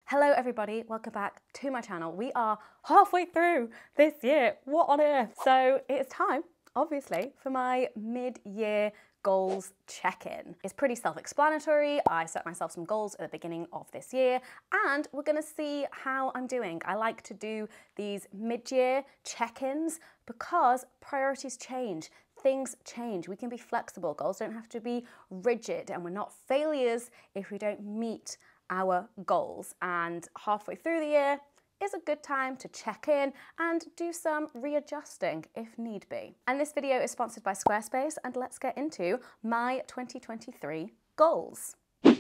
Hello everybody, welcome back to my channel. We are halfway through this year. What on earth? So it's time, obviously, for my mid-year goals check-in. It's pretty self-explanatory. I set myself some goals at the beginning of this year and we're gonna see how I'm doing. I like to do these mid-year check-ins because priorities change. Things change. We can be flexible. Goals don't have to be rigid and we're not failures if we don't meet our goals. And halfway through the year is a good time to check in and do some readjusting if need be. And this video is sponsored by Squarespace, and let's get into my 2023 goals.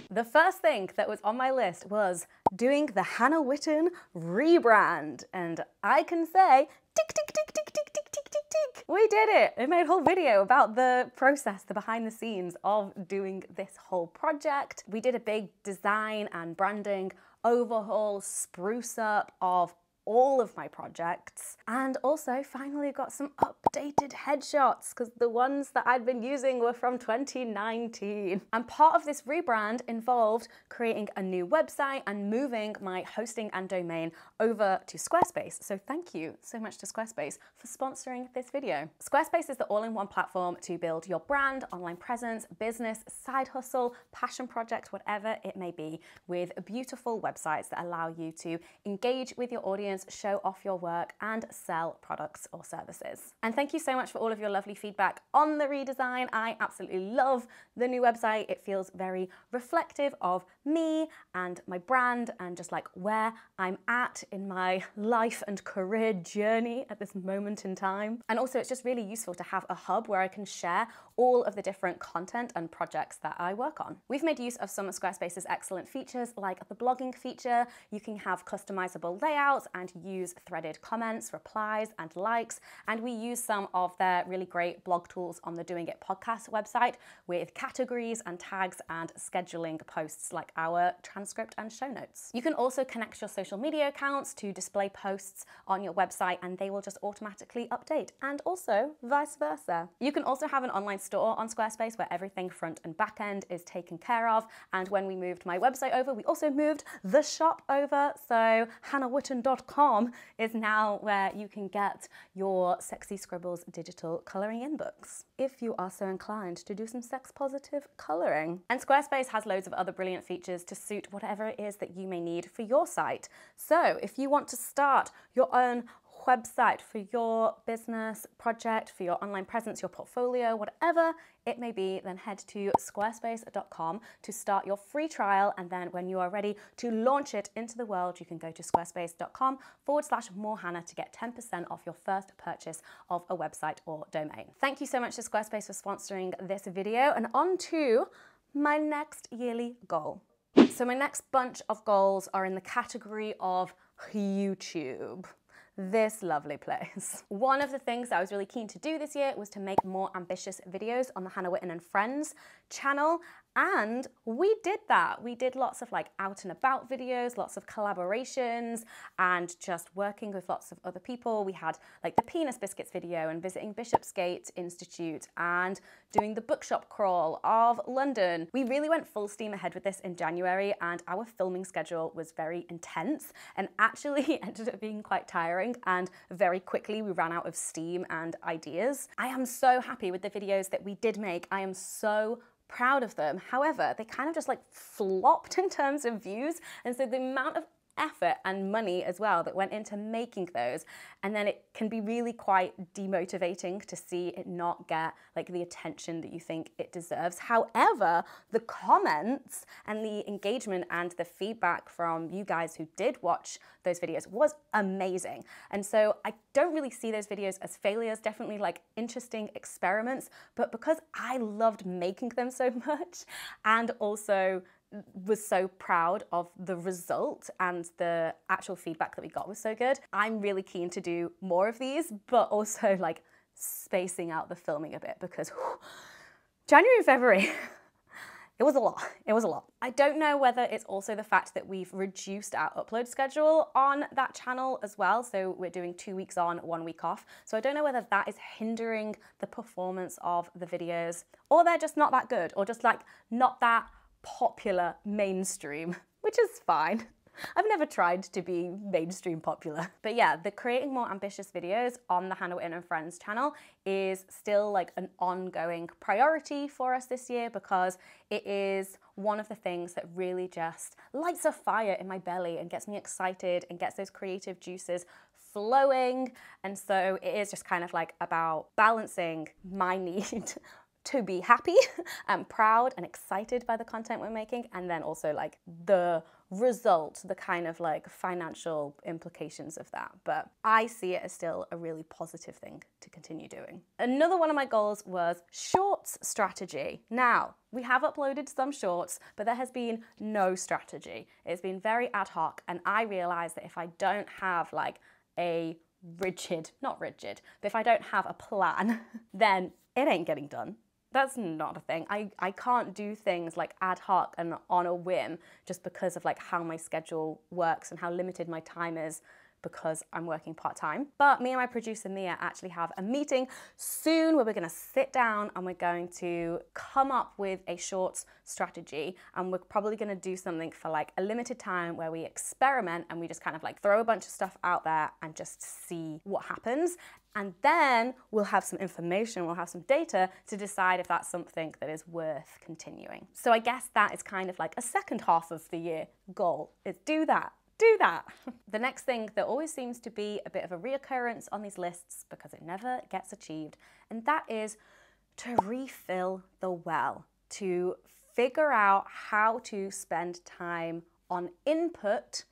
The first thing that was on my list was doing the Hannah Witton rebrand, and I can say tick, tick, tick, tick, tick, tick, tick, tick, tick. We did it. I made a whole video about the process, the behind the scenes of doing this whole project. We did a big design and branding overhaul, spruce up of all of my projects, and also finally got some updated headshots because the ones that I'd been using were from 2019. And part of this rebrand involved creating a new website and moving my hosting and domain over to Squarespace. So thank you so much to Squarespace for sponsoring this video. Squarespace is the all-in-one platform to build your brand, online presence, business, side hustle, passion project, whatever it may be, with beautiful websites that allow you to engage with your audience, show off your work, and sell products or services. And thank you so much for all of your lovely feedback on the redesign. I absolutely love the new website. It feels very reflective of me and my brand and just like where I'm at in my life and career journey at this moment in time. And also it's just really useful to have a hub where I can share all of the different content and projects that I work on. We've made use of some of Squarespace's excellent features like the blogging feature. You can have customizable layouts and use threaded comments, replies, and likes. And we use some of their really great blog tools on the Doing It podcast website with categories and tags and scheduling posts like our transcript and show notes. You can also connect your social media accounts to display posts on your website and they will just automatically update, and also vice versa. You can also have an online store on Squarespace where everything front and back end is taken care of. And when we moved my website over, we also moved the shop over. So hannahwitton.com is now where you can get your Sexy Scribbles digital coloring in books, if you are so inclined to do some sex positive coloring. And Squarespace has loads of other brilliant features to suit whatever it is that you may need for your site. So if you want to start your own website for your business project, for your online presence, your portfolio, whatever it may be, then head to squarespace.com to start your free trial. And then when you are ready to launch it into the world, you can go to squarespace.com/morehannah to get 10% off your first purchase of a website or domain. Thank you so much to Squarespace for sponsoring this video, and on to my next yearly goal. So my next bunch of goals are in the category of YouTube. This lovely place. One of the things that I was really keen to do this year was to make more ambitious videos on the Hannah Witton and Friends channel. And we did that. We did lots of like out and about videos, lots of collaborations, and just working with lots of other people. We had like the Penis Biscuits video and visiting Bishopsgate Institute and doing the bookshop crawl of London. We really went full steam ahead with this in January, and our filming schedule was very intense and actually ended up being quite tiring, and very quickly we ran out of steam and ideas. I am so happy with the videos that we did make. I am so proud of them. However, they kind of just like flopped in terms of views. And so the amount of effort and money as well that went into making those, and then it can be really quite demotivating to see it not get like the attention that you think it deserves. However, the comments and the engagement and the feedback from you guys who did watch those videos was amazing. And so I don't really see those videos as failures, definitely like interesting experiments, but because I loved making them so much and also was so proud of the result and the actual feedback that we got was so good, I'm really keen to do more of these, but also like spacing out the filming a bit because January and February, it was a lot. It was a lot. I don't know whether it's also the fact that we've reduced our upload schedule on that channel as well. So we're doing 2 weeks on, 1 week off. So I don't know whether that is hindering the performance of the videos, or they're just not that good, or just like not that popular mainstream, which is fine. I've never tried to be mainstream popular. But yeah, the creating more ambitious videos on the Hannah Witton and Friends channel is still like an ongoing priority for us this year, because it is one of the things that really just lights a fire in my belly and gets me excited and gets those creative juices flowing. And so it is just kind of like about balancing my need to be happy and proud and excited by the content we're making, and then also like the result, the kind of like financial implications of that. But I see it as still a really positive thing to continue doing. Another one of my goals was shorts strategy. Now, we have uploaded some shorts, but there has been no strategy. It's been very ad hoc, and I realized that if I don't have like a not rigid, but if I don't have a plan, then it ain't getting done. That's not a thing. I can't do things like ad hoc and on a whim just because of like how my schedule works and how limited my time is, because I'm working part-time. But me and my producer Mia actually have a meeting soon where we're gonna sit down and we're going to come up with a shorts strategy, and we're probably gonna do something for like a limited time where we experiment and we just kind of like throw a bunch of stuff out there and just see what happens. And then we'll have some information, we'll have some data to decide if that's something that is worth continuing. So I guess that is kind of like a second half of the year goal, is do that. Do that. The next thing that always seems to be a bit of a reoccurrence on these lists, because it never gets achieved, and that is to refill the well, to figure out how to spend time on input,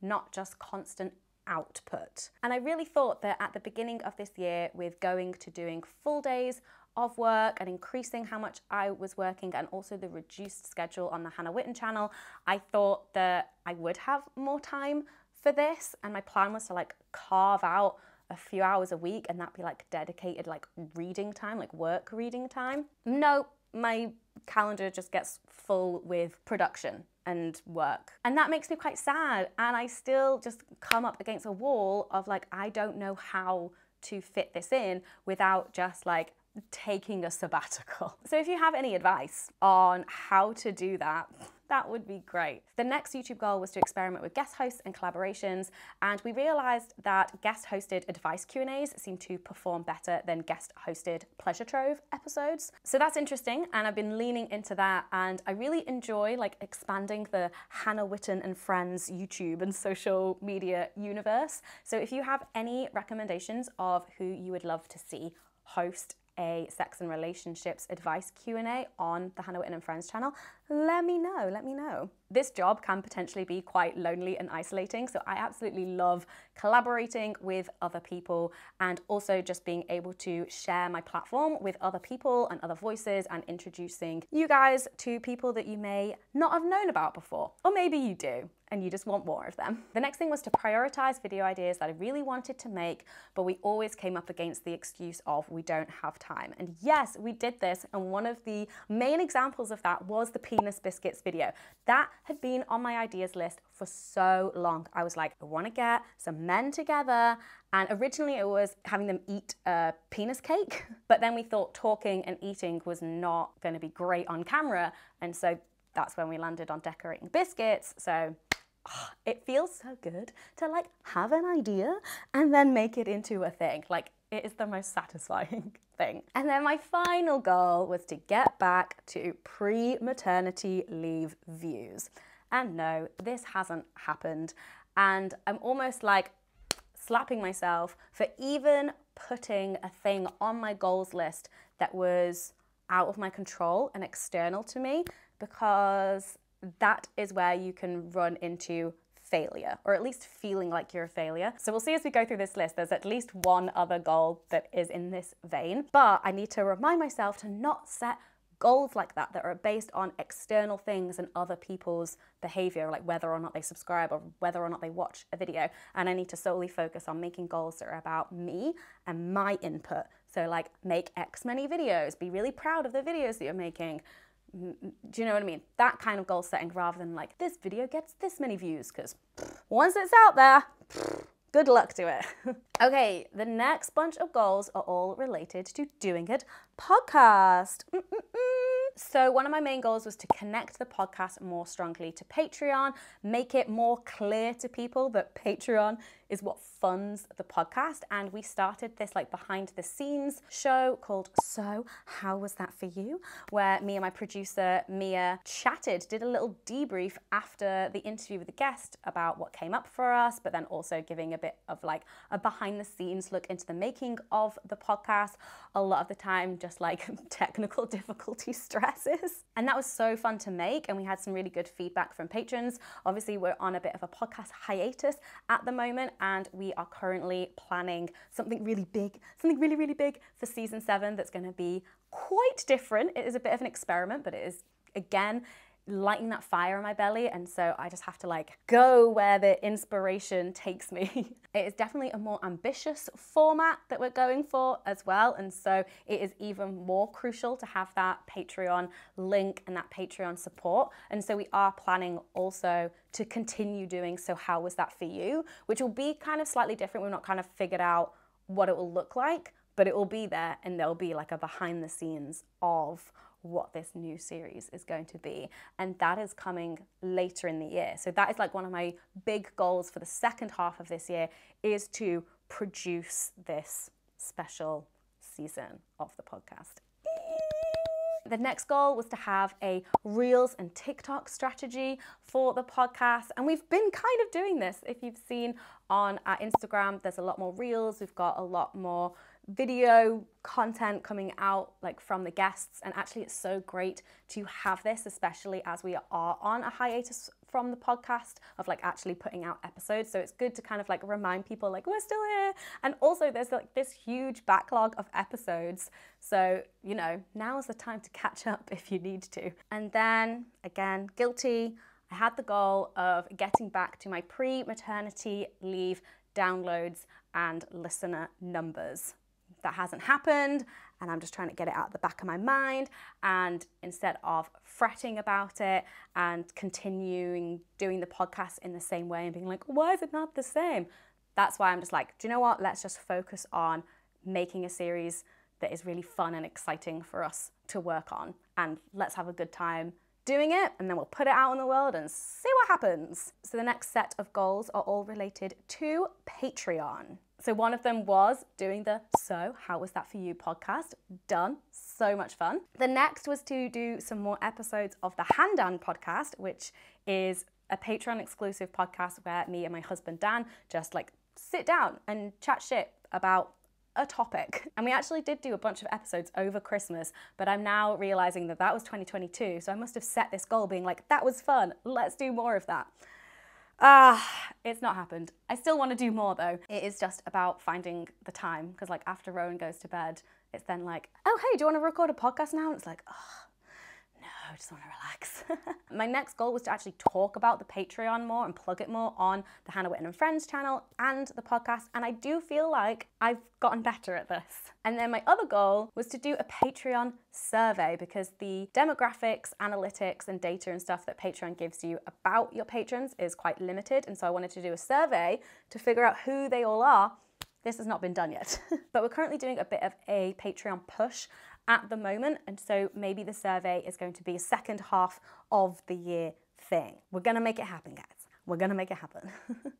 not just constant output. And I really thought that at the beginning of this year, with going to doing full days of work and increasing how much I was working, and also the reduced schedule on the Hannah Witton channel, I thought that I would have more time for this, and my plan was to like carve out a few hours a week and that be like dedicated like reading time, like work reading time. No, my calendar just gets full with production and work, and that makes me quite sad, and I still just come up against a wall of like, I don't know how to fit this in without just like taking a sabbatical. So if you have any advice on how to do that, that would be great. The next YouTube goal was to experiment with guest hosts and collaborations, and we realized that guest hosted advice Q&As seem to perform better than guest hosted pleasure trove episodes. So that's interesting, and I've been leaning into that, and I really enjoy like expanding the Hannah Witton and Friends YouTube and social media universe. So if you have any recommendations of who you would love to see host a sex and relationships advice Q&A on the Hannah Witton and Friends channel, let me know. This job can potentially be quite lonely and isolating, so I absolutely love collaborating with other people, and also just being able to share my platform with other people and other voices, and introducing you guys to people that you may not have known about before, or maybe you do and you just want more of them. The next thing was to prioritize video ideas that I really wanted to make, but we always came up against the excuse of we don't have time. And yes, we did this, and one of the main examples of that was the penis biscuits video. That had been on my ideas list for so long. I was like, I want to get some men together, and originally it was having them eat a penis cake, but then we thought talking and eating was not going to be great on camera, and so that's when we landed on decorating biscuits. So it feels so good to like have an idea and then make it into a thing. Like, it is the most satisfying thing. And then my final goal was to get back to pre-maternity leave views. And no, this hasn't happened. And I'm almost like slapping myself for even putting a thing on my goals list that was out of my control and external to me, because that is where you can run into failure, or at least feeling like you're a failure. So we'll see as we go through this list. There's at least one other goal that is in this vein, but I need to remind myself to not set goals like that are based on external things and other people's behavior, like whether or not they subscribe or whether or not they watch a video. And I need to solely focus on making goals that are about me and my input. So like, make X many videos, be really proud of the videos that you're making. Do you know what I mean? That kind of goal setting, rather than like, this video gets this many views, because once it's out there, good luck to it. Okay, the next bunch of goals are all related to Doing It podcast. So one of my main goals was to connect the podcast more strongly to Patreon, make it more clear to people that Patreon is what funds the podcast. And we started this like behind the scenes show called So How Was That For You? Where me and my producer Mia chatted, did a little debrief after the interview with the guest about what came up for us, but then also giving a bit of like a behind the scenes look into the making of the podcast. A lot of the time just like technical difficulty stresses. And that was so fun to make, and we had some really good feedback from patrons. Obviously we're on a bit of a podcast hiatus at the moment, and we are currently planning something really big, something really, really big for season 7 that's going to be quite different. It is a bit of an experiment, but it is, again, lighting that fire in my belly, and so I just have to like go where the inspiration takes me. It is definitely a more ambitious format that we're going for as well, and so it is even more crucial to have that Patreon link and that Patreon support. And so we are planning also to continue doing So How Was That For You, which will be kind of slightly different. We've not kind of figured out what it will look like, but it will be there, and there'll be like a behind the scenes of what this new series is going to be, and that is coming later in the year. So that is like one of my big goals for the second half of this year, is to produce this special season of the podcast. The next goal was to have a Reels and TikTok strategy for the podcast, and we've been kind of doing this. If you've seen on our Instagram, there's a lot more Reels, we've got a lot more video content coming out like from the guests, and actually it's so great to have this, especially as we are on a hiatus from the podcast of like actually putting out episodes. So it's good to kind of like remind people like we're still here, and also there's like this huge backlog of episodes, so you know, now is the time to catch up if you need to. And then again, guilty, I had the goal of getting back to my pre-maternity leave downloads and listener numbers. That hasn't happened, and I'm just trying to get it out of the back of my mind, and instead of fretting about it and continuing doing the podcast in the same way and being like, why is it not the same? That's why I'm just like, do you know what? Let's just focus on making a series that is really fun and exciting for us to work on, and let's have a good time doing it, and then we'll put it out in the world and see what happens. So the next set of goals are all related to Patreon. So one of them was doing the So How Was That For You podcast. Done. So much fun. The next was to do some more episodes of the Handan podcast, which is a Patreon exclusive podcast where me and my husband Dan just like sit down and chat shit about a topic. And we actually did do a bunch of episodes over Christmas, but I'm now realizing that that was 2022. So I must have set this goal being like, that was fun, let's do more of that. It's not happened. I still want to do more though. It is just about finding the time, because like after Rowan goes to bed, it's then like, oh hey, do you want to record a podcast now? And it's like, oh, no, I just want to relax. My next goal was to actually talk about the Patreon more and plug it more on the Hannah Witton and Friends channel and the podcast, and I do feel like I've gotten better at this. And then my other goal was to do a Patreon survey, because the demographics, analytics, and data and stuff that Patreon gives you about your patrons is quite limited, and so I wanted to do a survey to figure out who they all are. This has not been done yet. But we're currently doing a bit of a Patreon push at the moment, and so maybe the survey is going to be a second half of the year thing. We're gonna make it happen, guys. We're gonna make it happen.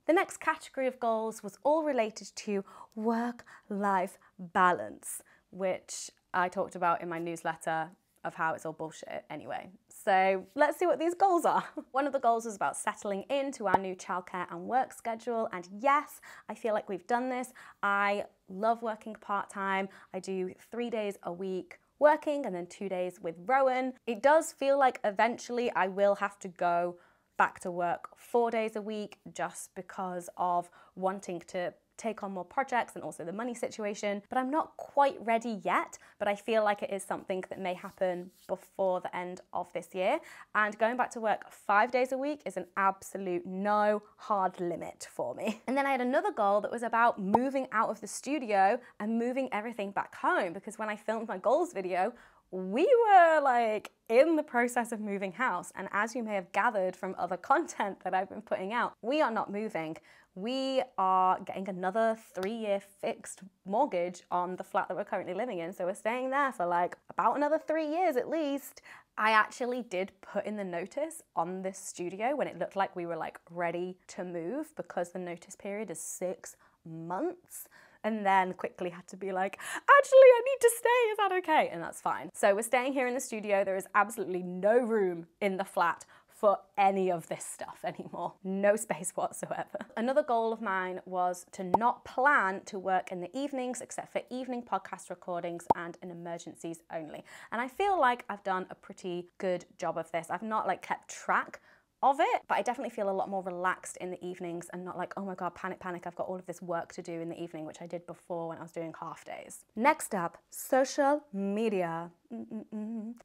The next category of goals was all related to work-life balance, which I talked about in my newsletter of how it's all bullshit anyway. So let's see what these goals are. One of the goals was about settling into our new childcare and work schedule, and yes, I feel like we've done this. I love working part-time. I do 3 days a week working and then 2 days with Rowan. It does feel like eventually I will have to go back to work 4 days a week, just because of wanting to take on more projects and also the money situation, but I'm not quite ready yet, but I feel like it is something that may happen before the end of this year. And going back to work 5 days a week is an absolute no hard limit for me. And then I had another goal that was about moving out of the studio and moving everything back home, because when I filmed my goals video, we were like in the process of moving house. And as you may have gathered from other content that I've been putting out, we are not moving. We are getting another 3-year fixed mortgage on the flat that we're currently living in. So we're staying there for like about another 3 years at least. I actually did put in the notice on this studio when it looked like we were like ready to move, because the notice period is 6 months. And then quickly had to be like, actually, I need to stay, is that okay? And that's fine. So we're staying here in the studio. There is absolutely no room in the flat for any of this stuff anymore. No space whatsoever. Another goal of mine was to not plan to work in the evenings except for evening podcast recordings and in emergencies only. And I feel like I've done a pretty good job of this. I've not like kept track of it, but I definitely feel a lot more relaxed in the evenings and not like, oh my God, panic, panic, I've got all of this work to do in the evening, which I did before when I was doing half days. Next up, social media.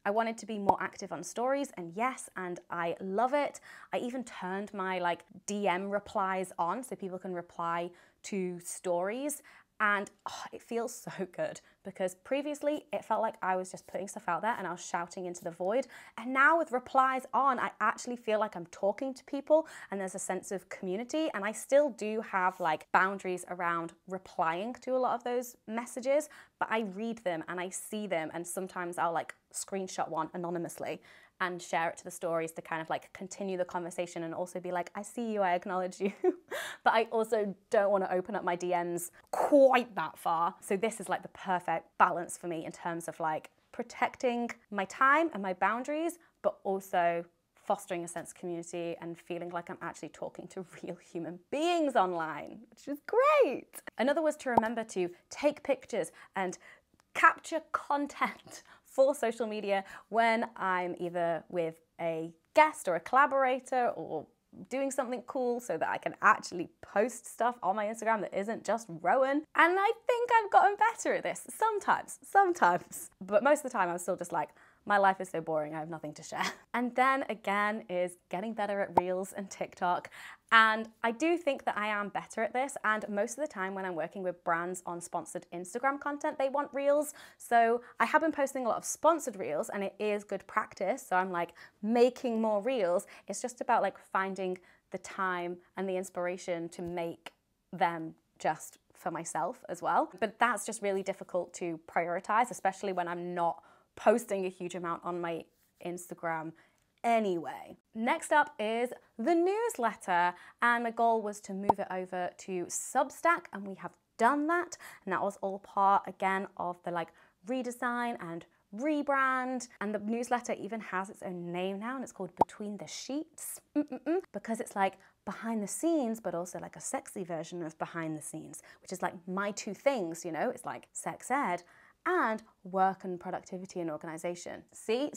I wanted to be more active on stories, and yes, and I love it. I even turned my like DM replies on so people can reply to stories. And it feels so good, because previously it felt like I was just putting stuff out there and I was shouting into the void. And now with replies on, I actually feel like I'm talking to people and there's a sense of community. And I still do have like boundaries around replying to a lot of those messages, but I read them and I see them, and sometimes I'll like screenshot one anonymously and share it to the stories to kind of like continue the conversation and also be like, I see you, I acknowledge you. But I also don't want to open up my DMs quite that far. So this is like the perfect balance for me in terms of like protecting my time and my boundaries, but also fostering a sense of community and feeling like I'm actually talking to real human beings online, which is great. Another was to remember to take pictures and capture content for social media when I'm either with a guest or a collaborator or doing something cool, so that I can actually post stuff on my Instagram that isn't just Rowan. And I think I've gotten better at this sometimes. But most of the time I'm still just like, my life is so boring, I have nothing to share. And then again is getting better at Reels and TikTok. And I do think that I am better at this. And most of the time when I'm working with brands on sponsored Instagram content, they want Reels. So I have been posting a lot of sponsored Reels, and it is good practice. So I'm like making more Reels. It's just about like finding the time and the inspiration to make them just for myself as well. But that's just really difficult to prioritize, especially when I'm not posting a huge amount on my Instagram anyway. Next up is the newsletter, and my goal was to move it over to Substack, and we have done that. And that was all part again of the like redesign and rebrand. And the newsletter even has its own name now, and it's called Between the Sheets, because it's like behind the scenes, but also like a sexy version of behind the scenes, which is like my two things, you know. It's like sex ed and work and productivity and organization. See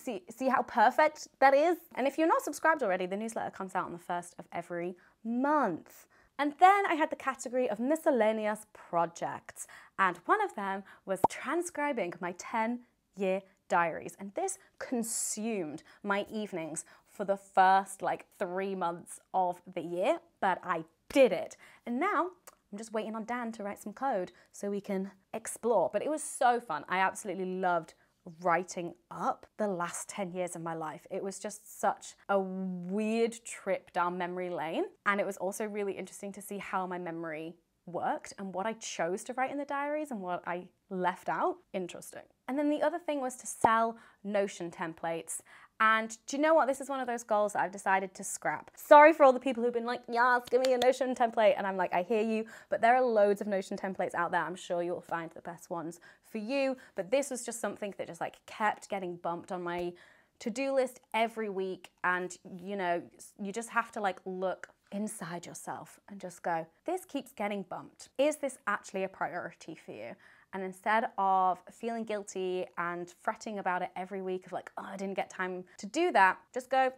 how perfect that is? And if you're not subscribed already, the newsletter comes out on the 1st of every month. And then I had the category of miscellaneous projects, and one of them was transcribing my 10-year diaries. And this consumed my evenings for the first like 3 months of the year, but I did it. And now I'm just waiting on Dan to write some code so we can explore. But it was so fun. I absolutely loved writing up the last 10 years of my life. It was just such a weird trip down memory lane. And it was also really interesting to see how my memory worked and what I chose to write in the diaries and what I left out. Interesting. And then the other thing was to sell Notion templates. And do you know what? This is one of those goals that I've decided to scrap. Sorry for all the people who've been like, yes, give me a Notion template. And I'm like, I hear you, but there are loads of Notion templates out there. I'm sure you'll find the best ones for you. But this was just something that just like kept getting bumped on my to-do list every week. And you know, you just have to like look inside yourself and just go, this keeps getting bumped. Is this actually a priority for you? And instead of feeling guilty and fretting about it every week of like, oh, I didn't get time to do that, just go,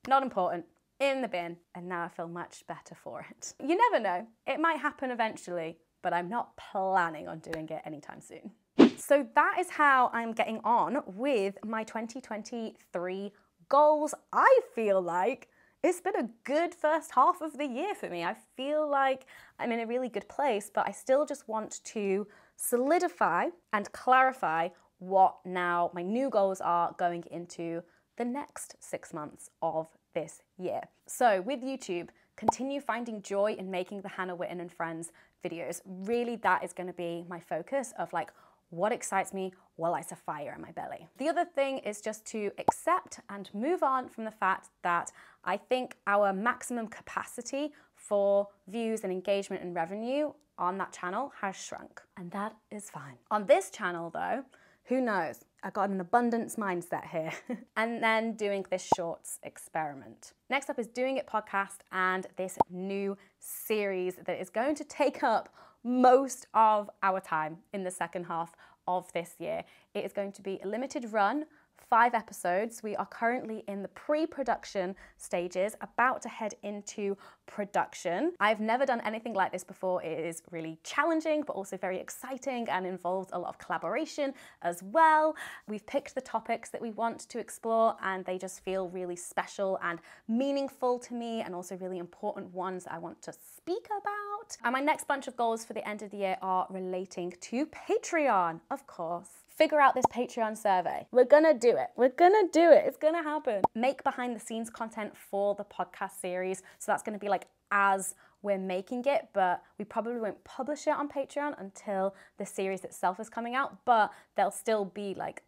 not important, in the bin. And now I feel much better for it. You never know, it might happen eventually, but I'm not planning on doing it anytime soon. So that is how I'm getting on with my 2023 goals. I feel like it's been a good first half of the year for me. I feel like I'm in a really good place, but I still just want to solidify and clarify what now my new goals are going into the next 6 months of this year. So with YouTube, continue finding joy in making the Hannah Witton and Friends videos. Really, that is going to be my focus of like what excites me, what lights a fire in my belly. The other thing is just to accept and move on from the fact that I think our maximum capacity for views and engagement and revenue on that channel has shrunk, and that is fine. On this channel though, who knows? I got an abundance mindset here. And then doing this shorts experiment. Next up is Doing It podcast and this new series that is going to take up most of our time in the second half of this year. It is going to be a limited run, 5 episodes. We are currently in the pre-production stages, about to head into production. I've never done anything like this before. It is really challenging, but also very exciting and involves a lot of collaboration as well. We've picked the topics that we want to explore and they just feel really special and meaningful to me, and also really important ones I want to speak about. And my next bunch of goals for the end of the year are relating to Patreon, of course. Figure out this Patreon survey. We're gonna do it. We're gonna do it. It's gonna happen. Make behind the scenes content for the podcast series. So that's gonna be like as we're making it, but we probably won't publish it on Patreon until the series itself is coming out, but there'll still be like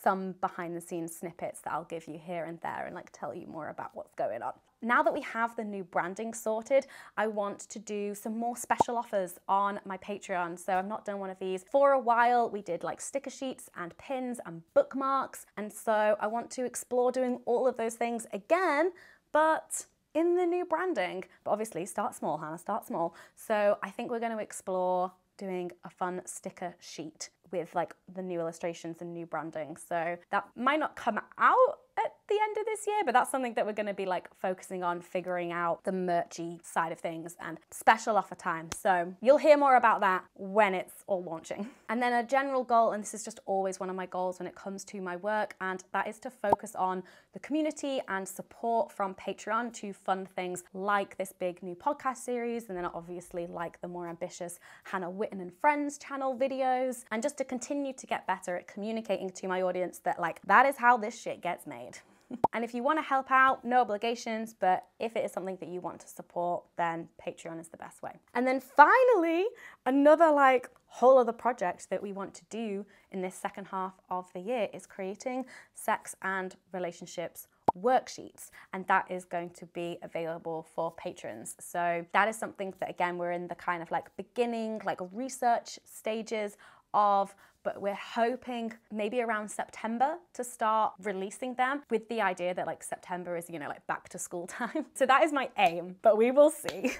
some behind the scenes snippets that I'll give you here and there and like tell you more about what's going on. Now that we have the new branding sorted, I want to do some more special offers on my Patreon. So I've not done one of these for a while. We did like sticker sheets and pins and bookmarks. And so I want to explore doing all of those things again, but in the new branding. But obviously start small, Hannah, start small. So I think we're going to explore doing a fun sticker sheet with like the new illustrations and new branding. So that might not come out at the end of this year, but that's something that we're going to be like focusing on, figuring out the merchy side of things and special offer time. So you'll hear more about that when it's all launching. And then a general goal, and this is just always one of my goals when it comes to my work, and that is to focus on the community and support from Patreon to fund things like this big new podcast series, and then obviously like the more ambitious Hannah Witton and Friends channel videos, and just to continue to get better at communicating to my audience that like that is how this shit gets made. And if you want to help out, no obligations, but if it is something that you want to support, then Patreon is the best way. And then finally, another like whole other project that we want to do in this second half of the year is creating sex and relationships worksheets, and that is going to be available for patrons. So that is something that again we're in the kind of like beginning like research stages of, but we're hoping maybe around September to start releasing them, with the idea that like September is, you know, like back to school time. So that is my aim, but we will see.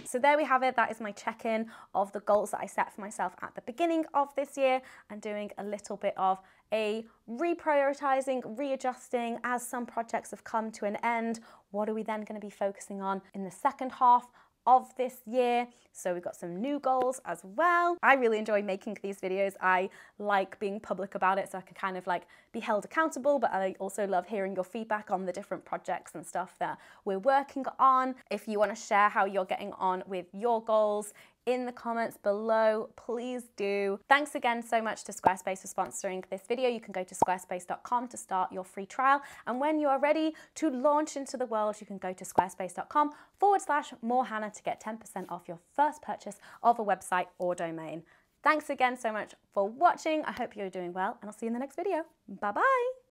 So there we have it. That is my check-in of the goals that I set for myself at the beginning of this year, and doing a little bit of a reprioritizing, readjusting as some projects have come to an end. What are we then going to be focusing on in the second half of this year? So we've got some new goals as well. I really enjoy making these videos. I like being public about it so I can kind of like be held accountable, but I also love hearing your feedback on the different projects and stuff that we're working on. If you want to share how you're getting on with your goals in the comments below, please do. Thanks again so much to Squarespace for sponsoring this video. You can go to squarespace.com to start your free trial. And when you are ready to launch into the world, you can go to squarespace.com/morehannah to get 10% off your first purchase of a website or domain. Thanks again so much for watching. I hope you're doing well, and I'll see you in the next video. Bye-bye.